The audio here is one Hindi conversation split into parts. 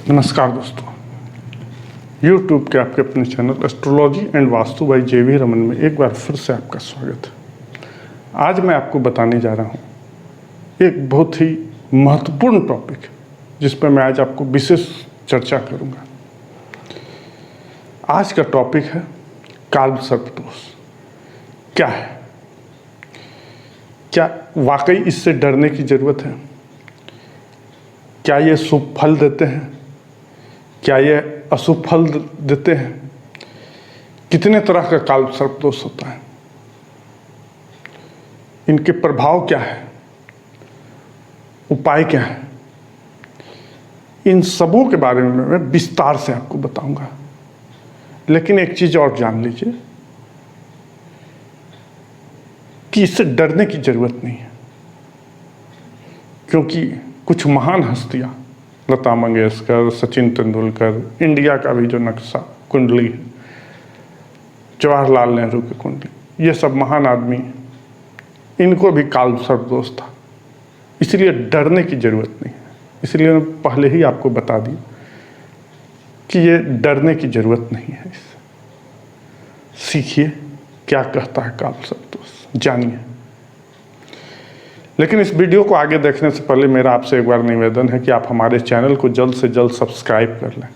नमस्कार दोस्तों, YouTube के आपके अपने channel astrology and vastu by JV Raman में एक बार फिर से आपका स्वागत है। आज मैं आपको बताने जा रहा हूँ एक बहुत ही महत्वपूर्ण टॉपिक जिस पर मैं आज आपको विशेष चर्चा करूँगा। आज का टॉपिक है काल सर्प दोष। क्या है? क्या वाकई इससे डरने की ज़रूरत है? क्या ये शुभ फल देते हैं? क्या ये अशुभ फल देते हैं? कितने तरह का काल सर्प दोष होता है? इनके प्रभाव क्या है? उपाय क्या है? इन सबों के बारे में मैं विस्तार से आपको बताऊंगा। लेकिन एक चीज और जान लीजिए कि इससे डरने की जरूरत नहीं है, क्योंकि कुछ महान हस्तियां, लता मंगेशकर, सचिन तेंदुलकर, इंडिया का भी जो नक्शा कुंडली है, जवाहरलाल नेहरू की कुंडली, ये सब महान आदमी, इनको भी काल सर्प दोष था। इसलिए डरने की जरूरत नहीं है। इसलिए मैं पहले ही आपको बता दी कि ये डरने की जरूरत नहीं है। इससे सीखिए क्या कहता है काल सर्प दोष, जानिए। लेकिन इस वीडियो को आगे देखने से पहले मेरा आपसे एक बार निवेदन है कि आप हमारे चैनल को जल्द से जल्द सब्सक्राइब कर लें।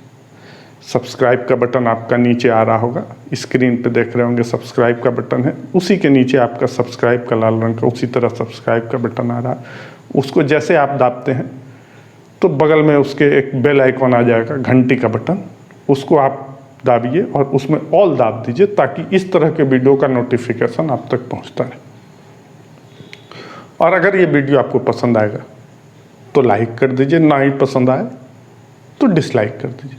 सब्सक्राइब का बटन आपका नीचे आ रहा होगा, स्क्रीन पे देख रहे होंगे सब्सक्राइब का बटन है, उसी के नीचे आपका सब्सक्राइब का लाल रंग का उसी तरह सब्सक्राइब का बटन आ रहा है। उसको जैसे आप दाबते हैं तो बगल में उसके एक बेल आइकॉन आ जाएगा, घंटी का बटन, उसको आप दाबिए और उसमें ऑल दाब दीजिए ताकि इस तरह के वीडियो का नोटिफिकेशन आप तक पहुँचता रहे। और अगर ये वीडियो आपको पसंद आएगा तो लाइक कर दीजिए, ना ही पसंद आए तो डिसलाइक कर दीजिए।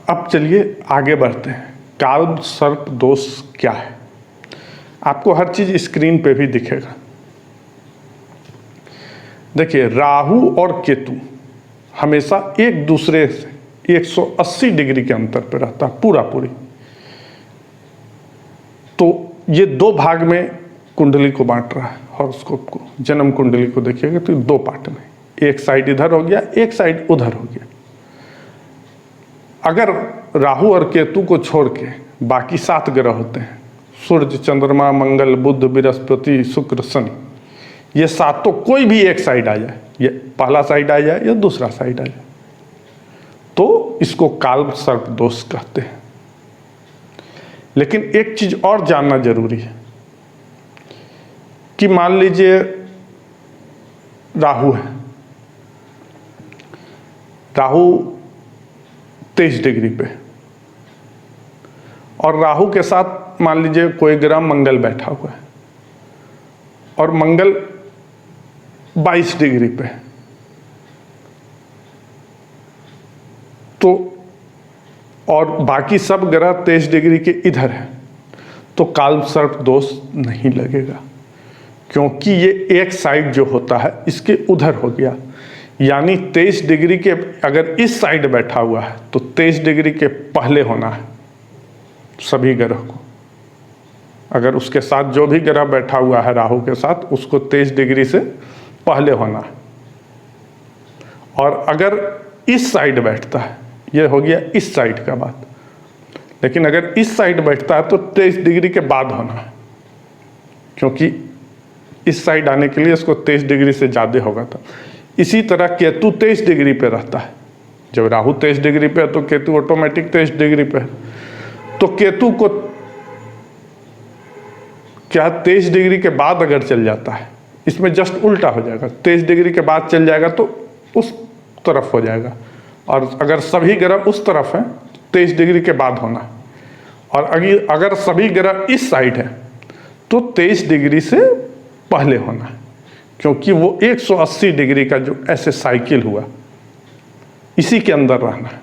अब चलिए आगे बढ़ते हैं। काल सर्प दोष क्या है? आपको हर चीज स्क्रीन पे भी दिखेगा। देखिए, राहु और केतु हमेशा एक दूसरे से 180 डिग्री के अंतर पर रहता है, पूरा पूरी। तो ये दो भाग में कुंडली को बांट रहा है, हॉरोस्कोप को, जन्म कुंडली को देखिएगा तो दो पार्ट में, एक साइड इधर हो गया, एक साइड उधर हो गया। अगर राहु और केतु को छोड़ के बाकी 7 ग्रह होते हैं, सूर्य, चंद्रमा, मंगल, बुध, बृहस्पति, शुक्र, शनि, ये 7 तो कोई भी एक साइड आ जाए, ये पहला साइड आ जाए या दूसरा साइड आ जाए, तो इसको काल सर्प दोष कहते हैं। लेकिन एक चीज और जानना जरूरी है कि मान लीजिए राहु है, राहु 23 डिग्री पे, और राहु के साथ मान लीजिए कोई ग्रह मंगल बैठा हुआ है और मंगल 22 डिग्री पे, तो और बाकी सब ग्रह 23 डिग्री के इधर है, तो काल सर्प दोष नहीं लगेगा, क्योंकि ये एक साइड जो होता है इसके उधर हो गया। यानी 23 डिग्री के अगर इस साइड बैठा हुआ है तो 23 डिग्री के पहले होना है सभी ग्रह को। अगर उसके साथ जो भी ग्रह बैठा हुआ है राहु के साथ, उसको 23 डिग्री से पहले होना है। और अगर इस साइड बैठता है, ये हो गया इस साइड का बात, लेकिन अगर इस साइड बैठता है तो 23 डिग्री के बाद होना है, क्योंकि इस साइड आने के लिए इसको 23 डिग्री से ज़्यादा होगा था। इसी तरह केतु 23 डिग्री पे रहता है। जब राहु 23 डिग्री पे है तो केतु ऑटोमेटिक 23 डिग्री पे है। तो केतु को क्या 23 डिग्री के बाद अगर चल जाता है, इसमें जस्ट उल्टा हो जाएगा, 23 डिग्री के बाद चल जाएगा तो उस तरफ हो जाएगा। और अगर सभी ग्रह उस तरफ हैं 23 डिग्री के बाद होना, और अगर सभी ग्रह इस साइड है तो 23 डिग्री से पहले होना है, क्योंकि वो 180 डिग्री का जो ऐसे साइकिल हुआ इसी के अंदर रहना है।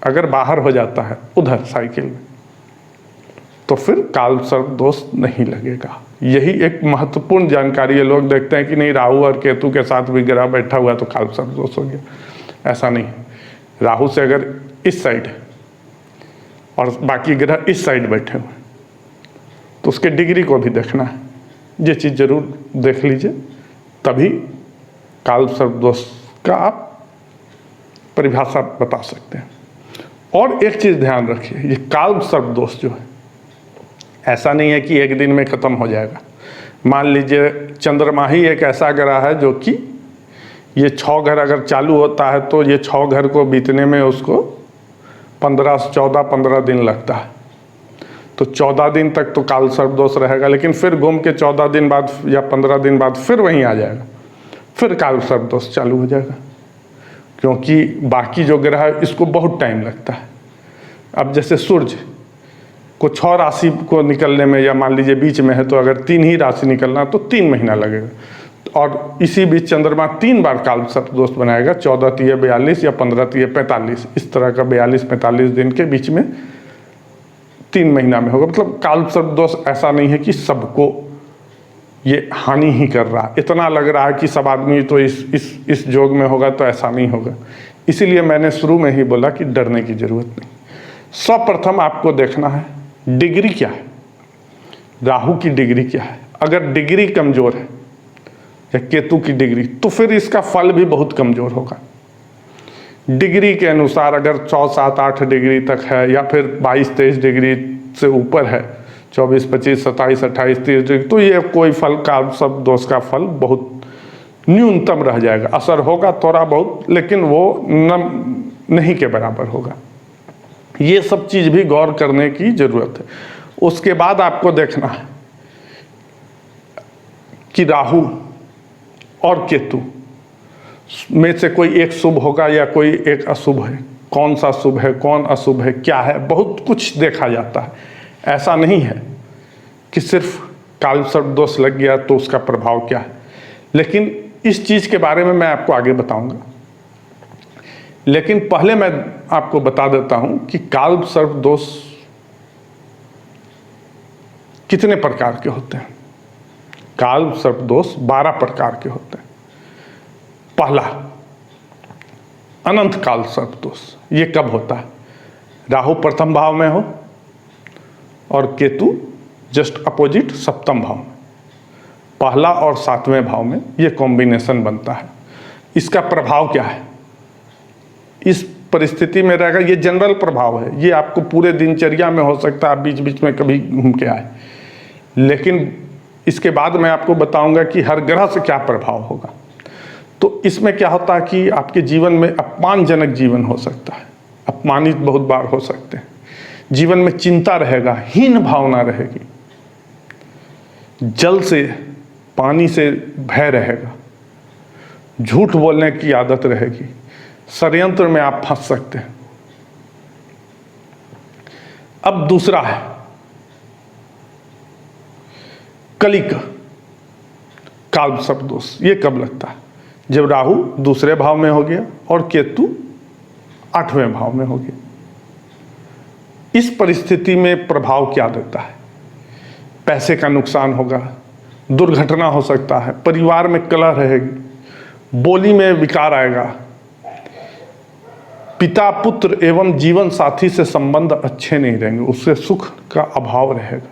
अगर बाहर हो जाता है उधर साइकिल में तो फिर काल सर्प दोष नहीं लगेगा। यही एक महत्वपूर्ण जानकारी है। लोग देखते हैं कि नहीं, राहु और केतु के साथ भी ग्रह बैठा हुआ है तो काल सर्प दोष हो गया। ऐसा नहीं। राहु से अगर इस साइड है और बाकी ग्रह इस साइड बैठे हुए तो उसके डिग्री को भी देखना है। ये चीज़ जरूर देख लीजिए, तभी काल सर्प दोष का आप परिभाषा बता सकते हैं। और एक चीज़ ध्यान रखिए, ये काल सर्प दोष जो है ऐसा नहीं है कि एक दिन में ख़त्म हो जाएगा। मान लीजिए चंद्रमा ही एक ऐसा ग्रह है जो कि ये 6 घर अगर चालू होता है तो ये 6 घर को बीतने में उसको 15 दिन लगता है। तो 14 दिन तक तो काल सर्प दोष रहेगा, लेकिन फिर घूम के 14 दिन बाद या 15 दिन बाद फिर वहीं आ जाएगा, फिर काल सर्प दोष चालू हो जाएगा, क्योंकि बाकी जो ग्रह है इसको बहुत टाइम लगता है। अब जैसे सूर्य को 6 राशि को निकलने में, या मान लीजिए बीच में है तो अगर 3 ही राशि निकलना तो 3 महीना लगेगा, और इसी बीच चंद्रमा 3 बार काल सर्प दोष बनाएगा, 14 तिये 42 या 15 तिये 45, इस तरह का 42-45 दिन के बीच में 3 महीना में होगा। मतलब काल सर्प दोष ऐसा नहीं है कि सबको ये हानि ही कर रहा है, इतना लग रहा है कि सब आदमी तो इस योग में होगा, तो ऐसा नहीं होगा। इसीलिए मैंने शुरू में ही बोला कि डरने की जरूरत नहीं। सर्वप्रथम आपको देखना है डिग्री क्या है, राहु की डिग्री क्या है। अगर डिग्री कमजोर है या केतु की डिग्री, तो फिर इसका फल भी बहुत कमजोर होगा। डिग्री के अनुसार अगर 6, 7, 8 डिग्री तक है, या फिर 22-23 डिग्री से ऊपर है, 24, 25, 27, 28, 30 डिग्री, तो ये कोई फल काल सर्प दोष का फल बहुत न्यूनतम रह जाएगा। असर होगा थोड़ा बहुत, लेकिन वो नहीं के बराबर होगा। ये सब चीज़ भी गौर करने की जरूरत है। उसके बाद आपको देखना है कि राहु और केतु में से कोई एक शुभ होगा या कोई एक अशुभ है, कौन सा शुभ है, कौन अशुभ है, क्या है, बहुत कुछ देखा जाता है। ऐसा नहीं है कि सिर्फ काल सर्प दोष लग गया तो उसका प्रभाव क्या है, लेकिन इस चीज़ के बारे में मैं आपको आगे बताऊंगा। लेकिन पहले मैं आपको बता देता हूं कि काल सर्प दोष कितने प्रकार के होते हैं। काल सर्प दोष 12 प्रकार के होते हैं। पहला, अनंत काल सर्प दोष। ये कब होता है? राहु प्रथम भाव में हो और केतु जस्ट अपोजिट सप्तम भाव में, पहला और 7वें भाव में ये कॉम्बिनेशन बनता है। इसका प्रभाव क्या है? इस परिस्थिति में रहेगा, ये जनरल प्रभाव है, ये आपको पूरे दिनचर्या में हो सकता है, आप बीच बीच में कभी घूम के आए, लेकिन इसके बाद मैं आपको बताऊंगा कि हर ग्रह से क्या प्रभाव होगा। तो इसमें क्या होता है कि आपके जीवन में अपमानजनक जीवन हो सकता है, अपमानित बहुत बार हो सकते हैं, जीवन में चिंता रहेगा, हीन भावना रहेगी, जल से पानी से भय रहेगा, झूठ बोलने की आदत रहेगी, षड्यंत्र में आप फंस सकते हैं। अब दूसरा है कलिक काल सर्प दोष। ये कब लगता है? जब राहु दूसरे भाव में हो गया और केतु 8वें भाव में हो गया। इस परिस्थिति में प्रभाव क्या देता है? पैसे का नुकसान होगा, दुर्घटना हो सकता है, परिवार में कलह रहेगी, बोली में विकार आएगा, पिता पुत्र एवं जीवन साथी से संबंध अच्छे नहीं रहेंगे, उससे सुख का अभाव रहेगा।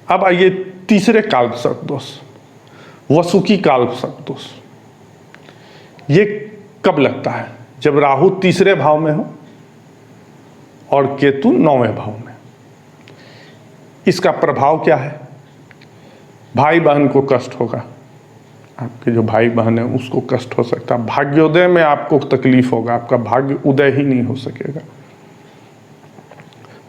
अब आइए तीसरे काल सर्प दोष, वसुकी काल सर्प दोष। ये कब लगता है? जब राहु तीसरे भाव में हो और केतु 9वें भाव में। इसका प्रभाव क्या है? भाई बहन को कष्ट होगा, आपके जो भाई बहन है उसको कष्ट हो सकता है, भाग्योदय में आपको तकलीफ होगा, आपका भाग्य उदय ही नहीं हो सकेगा,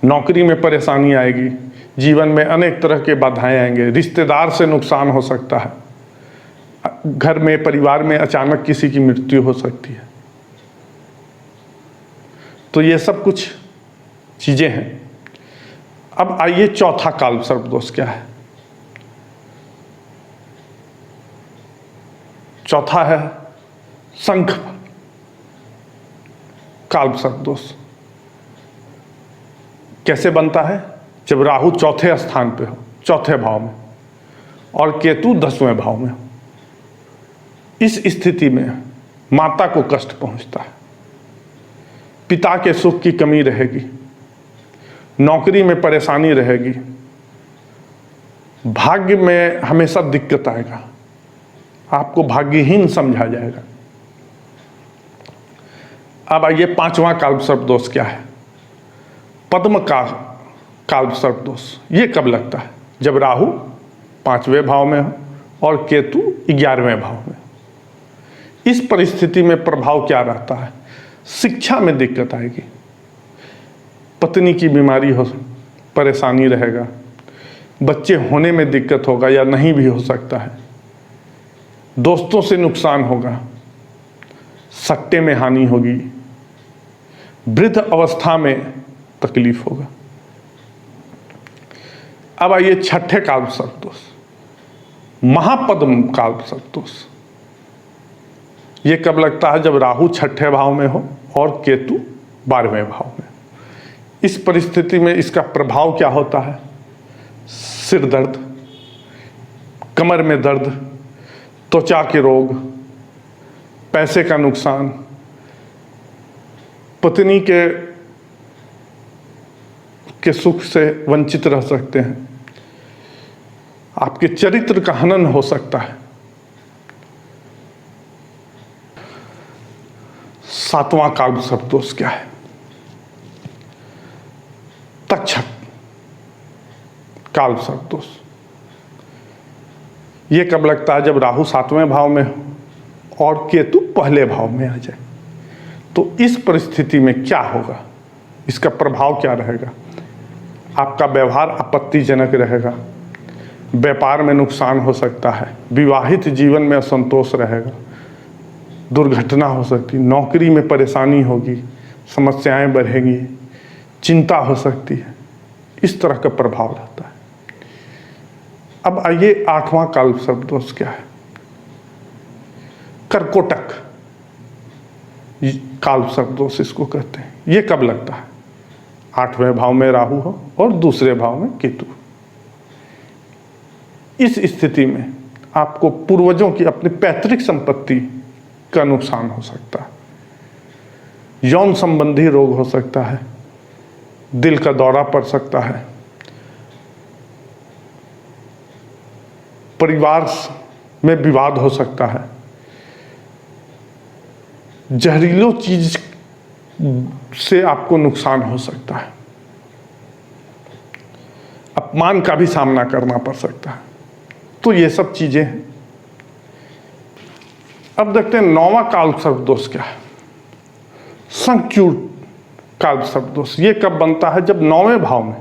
नौकरी में परेशानी आएगी, जीवन में अनेक तरह के बाधाएं आएंगे, रिश्तेदार से नुकसान हो सकता है, घर में परिवार में अचानक किसी की मृत्यु हो सकती है। तो ये सब कुछ चीजें हैं। अब आइए चौथा काल सर्प दोष क्या है? चौथा है शंख काल सर्प दोष। कैसे बनता है? जब राहु चौथे स्थान पे हो, चौथे भाव में, और केतु 10वें भाव में हो। इस स्थिति में माता को कष्ट पहुंचता है, पिता के सुख की कमी रहेगी, नौकरी में परेशानी रहेगी, भाग्य में हमेशा दिक्कत आएगा, आपको भाग्यहीन समझा जाएगा। अब आइए पांचवा कालसर्प दोष क्या है। पद्म का कालसर्प दोष ये कब लगता है? जब राहु 5वें भाव में हो और केतु 11वें भाव में। इस परिस्थिति में प्रभाव क्या रहता है? शिक्षा में दिक्कत आएगी, पत्नी की बीमारी हो, परेशानी रहेगा, बच्चे होने में दिक्कत होगा या नहीं भी हो सकता है, दोस्तों से नुकसान होगा, सट्टे में हानि होगी, वृद्ध अवस्था में तकलीफ होगा। अब आइए छठे कालसर्प दोष, महापद्म कालसर्प दोष। ये कब लगता है? जब राहु 6ठे भाव में हो और केतु 12वें भाव में। इस परिस्थिति में इसका प्रभाव क्या होता है? सिर दर्द, कमर में दर्द, त्वचा के रोग, पैसे का नुकसान, पत्नी के सुख से वंचित रह सकते हैं, आपके चरित्र का हनन हो सकता है। 7वां कालसर्प दोष क्या है? तक्षक कालसर्प दोष। ये कब लगता है? जब राहु 7वें भाव में हो और केतु पहले भाव में आ जाए। तो इस परिस्थिति में क्या होगा? इसका प्रभाव क्या रहेगा? आपका व्यवहार आपत्तिजनक रहेगा, व्यापार में नुकसान हो सकता है, विवाहित जीवन में असंतोष रहेगा, दुर्घटना हो सकती, नौकरी में परेशानी होगी, समस्याएं बढ़ेंगी, चिंता हो सकती है। इस तरह का प्रभाव रहता है। अब आइए 8वां कालसर्प दोष क्या है? कर्कोटक कालसर्प दोष इसको कहते हैं। ये कब लगता है? 8वें भाव में राहु हो और दूसरे भाव में केतु। इस स्थिति में आपको पूर्वजों की अपनी पैतृक संपत्ति का नुकसान हो सकता है, यौन संबंधी रोग हो सकता है, दिल का दौरा पड़ सकता है, परिवार में विवाद हो सकता है, जहरीलो चीज से आपको नुकसान हो सकता है, अपमान का भी सामना करना पड़ सकता है। तो ये सब चीजें हैं। अब देखते हैं 9वां कालसर्प दोष क्या है? संक्यूट कालसर्प दोष। ये कब बनता है? जब 9वें भाव में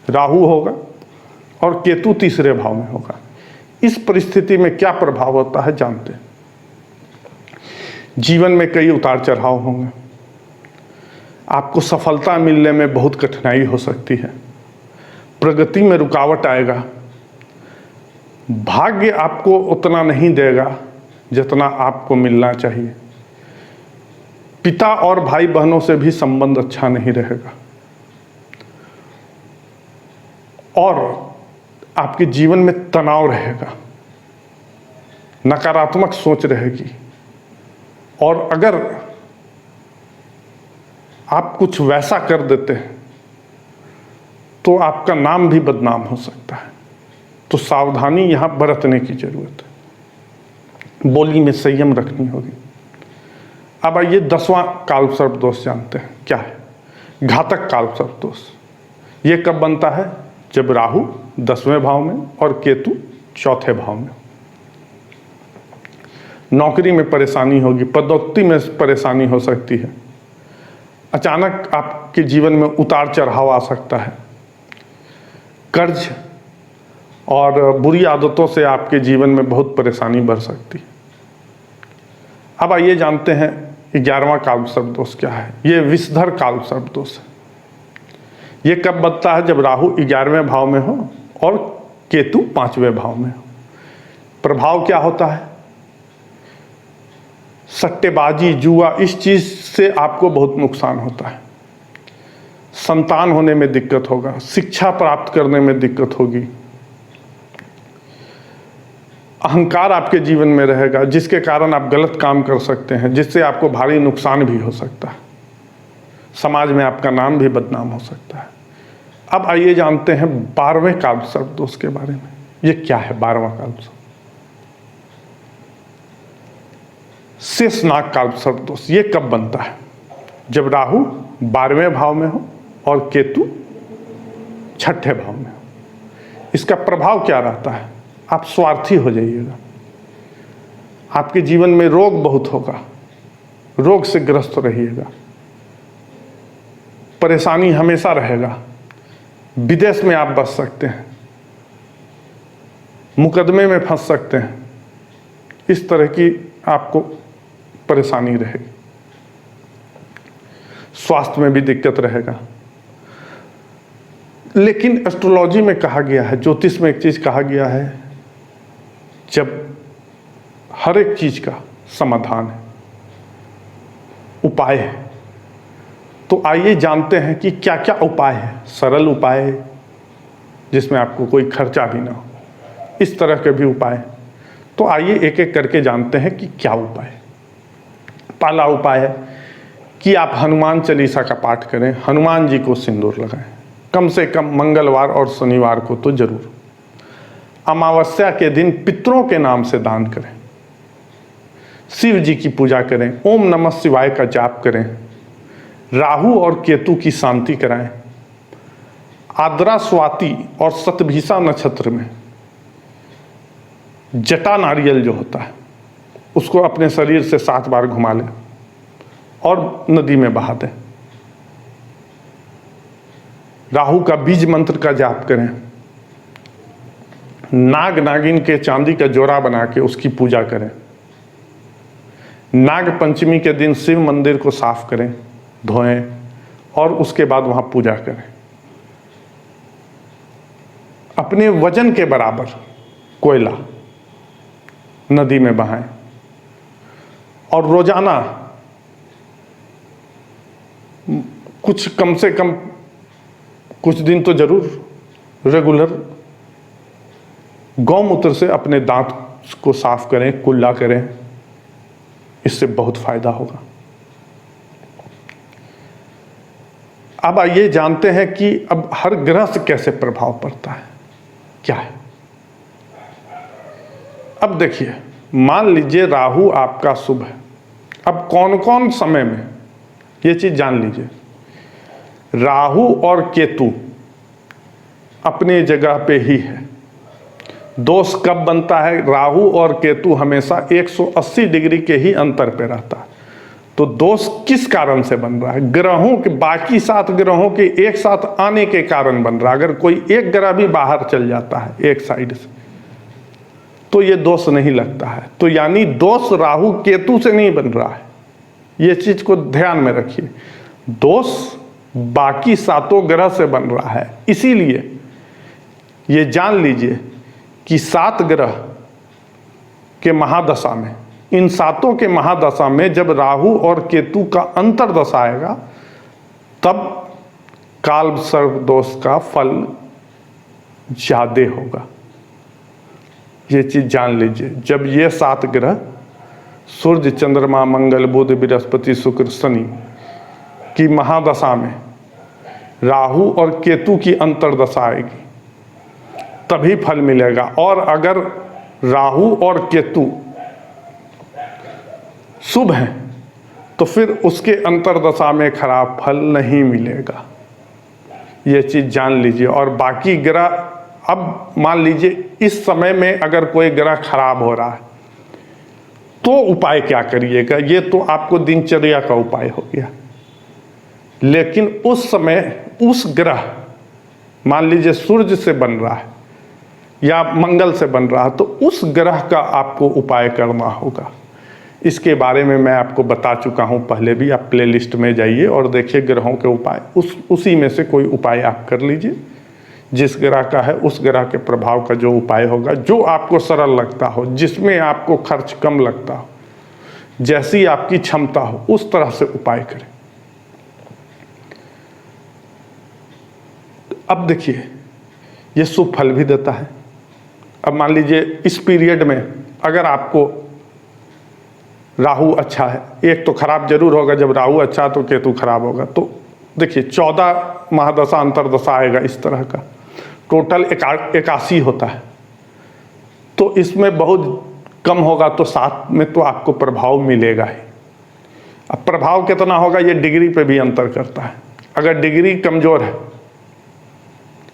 राहु होगा और केतु 3रे भाव में होगा। इस परिस्थिति में क्या प्रभाव होता है जानते हैं। जीवन में कई उतार चढ़ाव होंगे, आपको सफलता मिलने में बहुत कठिनाई हो सकती है, प्रगति में रुकावट आएगा, भाग्य आपको उतना नहीं देगा जितना आपको मिलना चाहिए, पिता और भाई बहनों से भी संबंध अच्छा नहीं रहेगा और आपके जीवन में तनाव रहेगा, नकारात्मक सोच रहेगी। और अगर आप कुछ वैसा कर देते हैं तो आपका नाम भी बदनाम हो सकता है। तो सावधानी यहां बरतने की जरूरत है, बोली में संयम रखनी होगी। अब आइए 10वां कालसर्प दोष जानते हैं क्या है? घातक कालसर्प दोष। ये कब बनता है? जब राहु 10वें भाव में और केतु 4थे भाव में। नौकरी में परेशानी होगी, पदोन्नति में परेशानी हो सकती है, अचानक आपके जीवन में उतार चढ़ाव आ सकता है, कर्ज और बुरी आदतों से आपके जीवन में बहुत परेशानी बढ़ सकती है। अब आइए जानते हैं 11वां कालसर्प दोष क्या है? ये विषधर कालसर्प दोष है। ये कब बनता है? जब राहु 11वें भाव में हो और केतु 5वें भाव में हो। प्रभाव क्या होता है? सट्टेबाजी, जुआ, इस चीज से आपको बहुत नुकसान होता है, संतान होने में दिक्कत होगा, शिक्षा प्राप्त करने में दिक्कत होगी, अहंकार आपके जीवन में रहेगा जिसके कारण आप गलत काम कर सकते हैं, जिससे आपको भारी नुकसान भी हो सकता है, समाज में आपका नाम भी बदनाम हो सकता है। अब आइए जानते हैं 12वें कालसर्प दोष के बारे में। ये क्या है 12वां कालसर्प? शेषनाग कालसर्प दोष। ये कब बनता है? जब राहु 12वें भाव में हो और केतु 6ठे भाव में हो। इसका प्रभाव क्या रहता है? आप स्वार्थी हो जाइएगा, आपके जीवन में रोग बहुत होगा, रोग से ग्रस्त रहिएगा, परेशानी हमेशा रहेगा, विदेश में आप बच सकते हैं, मुकदमे में फंस सकते हैं, इस तरह की आपको परेशानी रहेगी। स्वास्थ्य में भी दिक्कत रहेगा। लेकिन एस्ट्रोलॉजी में कहा गया है, ज्योतिष में एक चीज कहा गया है, जब हर एक चीज का समाधान है, उपाय है, तो आइए जानते हैं कि क्या क्या उपाय है। सरल उपाय है जिसमें आपको कोई खर्चा भी ना हो, इस तरह के भी उपाय। तो आइए एक एक करके जानते हैं कि क्या उपाय है। पहला उपाय है कि आप हनुमान चालीसा का पाठ करें, हनुमान जी को सिंदूर लगाएं, कम से कम मंगलवार और शनिवार को तो जरूर। अमावस्या के दिन पितरों के नाम से दान करें, शिव जी की पूजा करें, ओम नमः शिवाय का जाप करें, राहु और केतु की शांति कराएं, आद्रा स्वाति और शतभिषा नक्षत्र में जटा नारियल जो होता है उसको अपने शरीर से 7 बार घुमा लें और नदी में बहा दें। राहु का बीज मंत्र का जाप करें, नाग नागिन के चांदी का जोड़ा बना के उसकी पूजा करें, नाग पंचमी के दिन शिव मंदिर को साफ करें, धोएं और उसके बाद वहां पूजा करें। अपने वजन के बराबर कोयला नदी में बहाएं और रोजाना कुछ कम से कम कुछ दिन तो जरूर रेगुलर गौमूत्र से अपने दांत को साफ करें, कुल्ला करें, इससे बहुत फायदा होगा। अब आइए जानते हैं कि अब हर ग्रह से कैसे प्रभाव पड़ता है, क्या है। अब देखिए, मान लीजिए राहु आपका शुभ है। अब कौन कौन समय में ये चीज जान लीजिए। राहु और केतु अपनी जगह पे ही है। दोष कब बनता है? राहु और केतु हमेशा 180 डिग्री के ही अंतर पे रहता है। तो दोष किस कारण से बन रहा है? ग्रहों के, बाकी 7 ग्रहों के एक साथ आने के कारण बन रहा है। अगर कोई एक ग्रह भी बाहर चल जाता है एक साइड से तो ये दोष नहीं लगता है। तो यानी दोष राहु केतु से नहीं बन रहा है, ये चीज को ध्यान में रखिए। दोष बाकी 7 ग्रह से बन रहा है। इसीलिए ये जान लीजिए कि 7 ग्रह के महादशा में, इन 7 के महादशा में जब राहु और केतु का अंतर्दशा आएगा तब काल सर्प दोष का फल ज्यादा होगा। ये चीज जान लीजिए। जब ये 7 ग्रह सूर्य, चंद्रमा, मंगल, बुध, बृहस्पति, शुक्र, शनि की महादशा में राहु और केतु की अंतर्दशा आएगी तभी फल मिलेगा। और अगर राहु और केतु शुभ है तो फिर उसके अंतर्दशा में खराब फल नहीं मिलेगा। ये चीज जान लीजिए। और बाकी ग्रह, अब मान लीजिए इस समय में अगर कोई ग्रह खराब हो रहा है तो उपाय क्या करिएगा? ये तो आपको दिनचर्या का उपाय हो गया। लेकिन उस समय उस ग्रह, मान लीजिए सूर्य से बन रहा है या मंगल से बन रहा है, तो उस ग्रह का आपको उपाय करना होगा। इसके बारे में मैं आपको बता चुका हूं पहले भी। आप प्लेलिस्ट में जाइए और देखिए ग्रहों के उपाय, उसी में से कोई उपाय आप कर लीजिए। जिस ग्रह का है उस ग्रह के प्रभाव का जो उपाय होगा, जो आपको सरल लगता हो, जिसमें आपको खर्च कम लगता हो, जैसी आपकी क्षमता हो, उस तरह से उपाय करें। अब देखिए, ये शुभ फल भी देता है। अब मान लीजिए इस पीरियड में अगर आपको राहु अच्छा है, एक तो खराब जरूर होगा, जब राहु अच्छा तो केतु खराब होगा। तो देखिए 14 महादशा अंतर्दशा आएगा इस तरह का, टोटल 81 होता है। तो इसमें बहुत कम होगा तो 7 में तो आपको प्रभाव मिलेगा ही। अब प्रभाव कितना होगा ये डिग्री पे भी अंतर करता है। अगर डिग्री कमज़ोर है,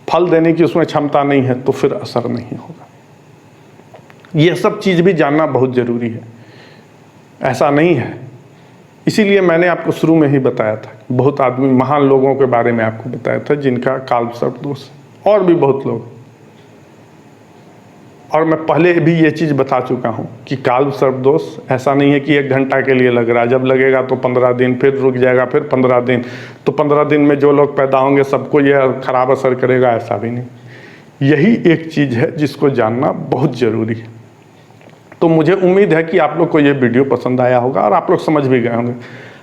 फल देने की उसमें क्षमता नहीं है, तो फिर असर नहीं होगा। ये सब चीज़ भी जानना बहुत ज़रूरी है। ऐसा नहीं है, इसीलिए मैंने आपको शुरू में ही बताया था, बहुत आदमी महान लोगों के बारे में आपको बताया था जिनका कालसर्प दोष है, और भी बहुत लोग। और मैं पहले भी ये चीज़ बता चुका हूँ कि कालसर्प दोष ऐसा नहीं है कि 1 घंटा के लिए लग रहा है, जब लगेगा तो 15 दिन, फिर रुक जाएगा, फिर 15 दिन, तो 15 दिन में जो लोग पैदा होंगे सबको ये खराब असर करेगा, ऐसा भी नहीं। यही एक चीज़ है जिसको जानना बहुत ज़रूरी है। तो मुझे उम्मीद है कि आप लोग को ये वीडियो पसंद आया होगा और आप लोग समझ भी गए होंगे।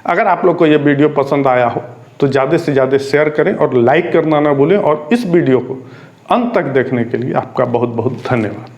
अगर आप लोग को ये वीडियो पसंद आया हो तो ज़्यादा से ज़्यादा शेयर करें और लाइक करना ना भूलें, और इस वीडियो को अंत तक देखने के लिए आपका बहुत बहुत धन्यवाद।